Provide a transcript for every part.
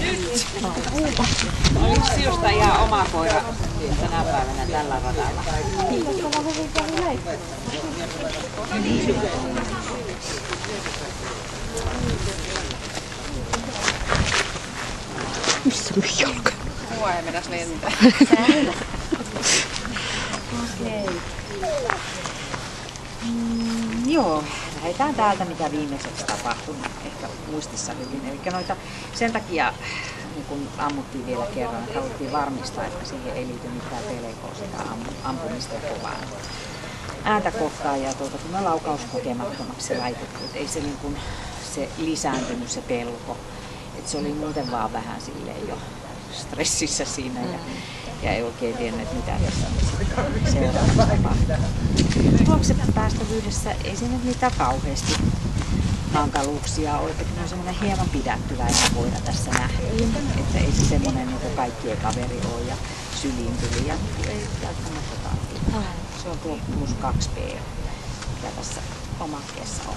Nyt! Oliko sinusta ihan oma koira tänä päivänä tällä radalla? Missä on jalka? Mua ei mennäs lentää. Okei. Joo, lähdetään täältä mitä viimeiseksi tapahtui, ehkä muistissa hyvin. Eli sen takia niin kun ammuttiin vielä kerran, että haluttiin varmistaa, että siihen ei liity mitään pelkoa sitä ampumista kovaa ääntä kohtaan. Ja kun me laukauskokemattomaksi laitettu, että ei se, niin kun, se lisääntynyt se pelko. Että se oli muuten vaan vähän silleen jo stressissä siinä ja ei oikein tiennyt, mitä tässä on seuraavaksi tapahtuu. Tuloksen päästävyydessä ei se nyt mitään kauheasti hankaluuksia ole, että on semmoinen hieman pidättyväinen koira tässä nähtiin, että ei se semmoinen niin kaikkien kaveri ole ja syliintyli ja ei välttämättä tarvitse. Se on tuo +2P, mikä tässä omakkeessa on.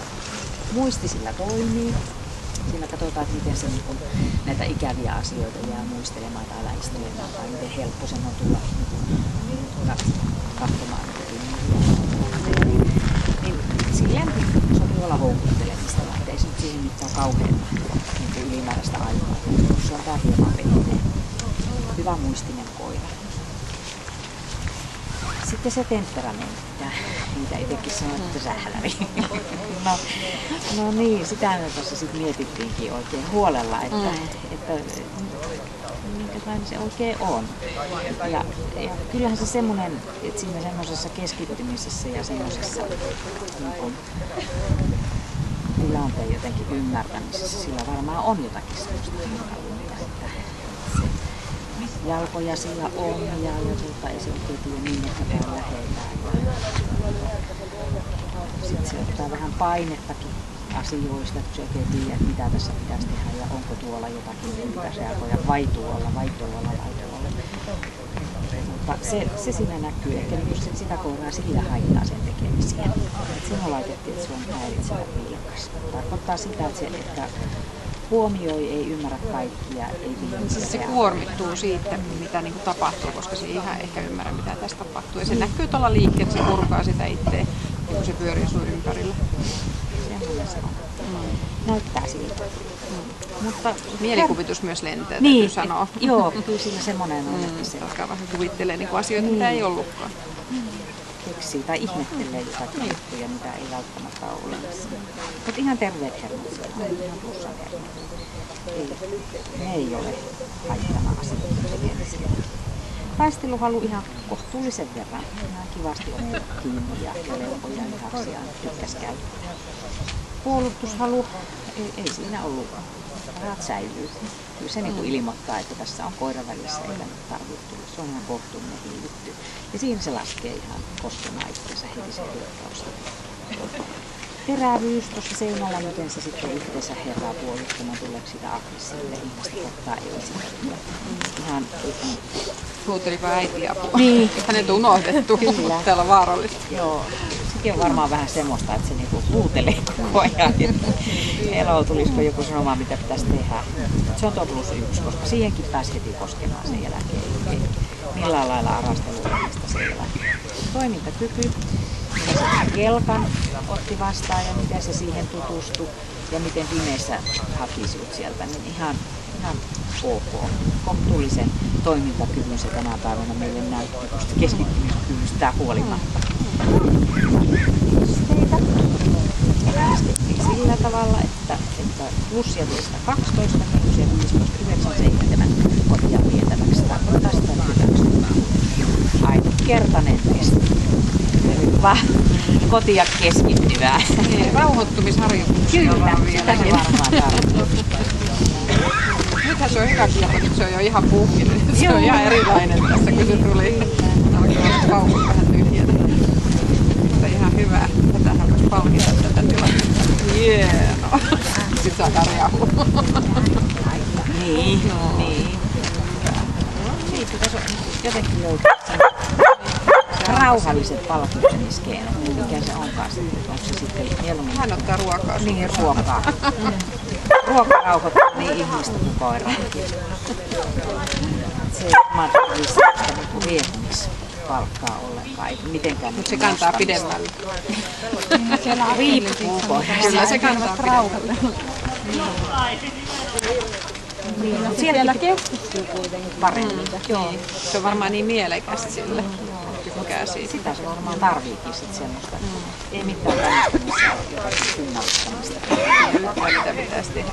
Muisti sillä toimii. Siinä katsotaan, että miten se niin näitä ikäviä asioita jää muistelemaan tai väistelemään tai miten helppo sen on tulla katsomaan niin silleen sopii olla houkuttelemista, että ei se nyt siihen mitään kauhean niin ylimääräistä aikaa. Se on tää hieman pehmeä. Hyvä muistinen koira. Sitten se temperamentti, niitä itsekin sanoo, että sähläri. No niin, sitä me tuossa sitten mietittiinkin oikein huolella, että minkälainen se oikein on. Ja kyllähän se semmoinen, että siinä semmoisessa keskittymisessä ja semmoisessa niin tilanteen jotenkin ymmärtämisessä, sillä varmaan on jotakin semmoista hankaluutta, että se jalkoja sillä on ja ei se oikein tiedä niin, että täällä lähetään. Sitten se ottaa vähän painettakin asioista, kun se oikein tiedä, mitä tässä pitäisi tehdä ja onko tuolla jotakin, niin pitäisi reagoida vai tuolla. Mutta se siinä näkyy, ehkä niin sitä koiraa sillä haittaa sen tekemisiä. Siinä laitettiin, että se on häiritsevä vilkas. Tarkoittaa sitä, että se ehkä huomioi, ei ymmärrä kaikkia, ei viimeisiä. Se kuormittuu siitä, mitä niin kuin tapahtuu, koska se ei ihan ehkä ymmärrä, mitä tässä tapahtuu. Ja se näkyy tuolla liikkeellä, että se purkaa sitä itseä, kun se pyörii sun ympärillä. Semmoinen se on. Näyttää siltä. Mutta mielikuvitus myös lentää, niin, täytyy sanoa. Joo, kyllä siinä semmoinen on, että se alkaa vähän kuvittelee niin asioita, mitä ei ollutkaan. Keksii tai ihmettelee jotakin juttuja, mitä ei välttämättä ole olemassa. Mutta ihan terveet hermot, ihan plussan hermot. Ne ei ole haittana asioita tekemisiä. Taisteluhalu ihan kohtuullisen verran. Ihan kivasti ottaa kiinni ja leukoja lihaksia tykkäs käyttää. Puolustushalu ei siinä ollut. Rahat säilyy. Kyllä se niin ilmoittaa, että tässä on koira välissä eikä nyt tarvitse tulla. Se on ihan kohtuullinen hillitty. Ja siinä se laskee ihan koskemaan itsensä heti se hyökkäystä. Terävyys tuossa seinällä, miten se sitten itseensä herraa puolustamaan, tuleeko sitä aggressiiville ihmistä kohtaa, ei sitä. Ihan Huuteliko äiti apua? Niin. Hänet on unohdettu, mutta täällä on vaarallista. Joo. Sekin on varmaan vähän semmoista, että se niinku huutelee koko ajan. Elo, tulisiko joku sanomaan, mitä pitäisi tehdä. Se on tuo +1, koska siihenkin pääsi heti koskemaan sen jälkeen. Ei millään lailla arasteluudesta sen jälkeen. Toimintakyky, miten se kelkan otti vastaan ja miten se siihen tutustui ja miten pimeässä haki sut sieltä, niin ihan ok. Kohtuullisen toimintakyvyn se tänä päivänä meille näytti, koska keskittymiskyvystä huolimatta. Äänestettiin sillä tavalla, että +12 12, miinus 15 9 7 kotia vietäväksi. Tarkoittaa sitä hyväksytään. Ainutkertainen testi. Vaan kotia keskittyvää. Rauhoittumisharjoituksia ollaan vielä. Kyllä, sitä varmaan tarvitsee. Nythän se on hyvä kielto, nyt se on jo ihan puhkinen. Se on ihan erilainen tässä, kun se tuli. Alkaa olla paukut vähän tyhjänä. Mutta ihan hyvä. Tätähän voisi palkita tätä tilannetta. Hienoa. Sitten saadaan riahua. Niin. Siitä tässä on jotenkin löytää rauhalliset palkitsemiskeinot, mikä se onkaan sitten. Onko se sitten mieluummin? Hän ottaa ruokaa. Niin, ruokaa. ruoka rauhoittaa niin ihmistä kuin koiraakin. Se ei oman tarvitse sitä niinku viehmispalkkaa ollenkaan, ei mitenkään. Mutta se kantaa pidemmälle. Riippuu koirasta. Kyllä se kantaa pidemmälle. Siellä keskustuu kuitenkin paremmin. Joo. Se on varmaan niin mielekästä sille. Tykkää siitä. Sitä se varmaan tarviikin sit semmoista. Ei mitään tämmöistä, missä on jotakin kunnallistamista. Yhtään mitä pitäisi tehdä.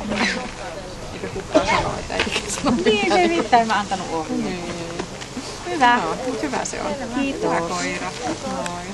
Eikä kukaan sano, että ei sano. Niin, se ei mitään. Mä antanut ohjeet. Hyvä. Hyvä se on. Kiitos. Hyvä koira. Moi.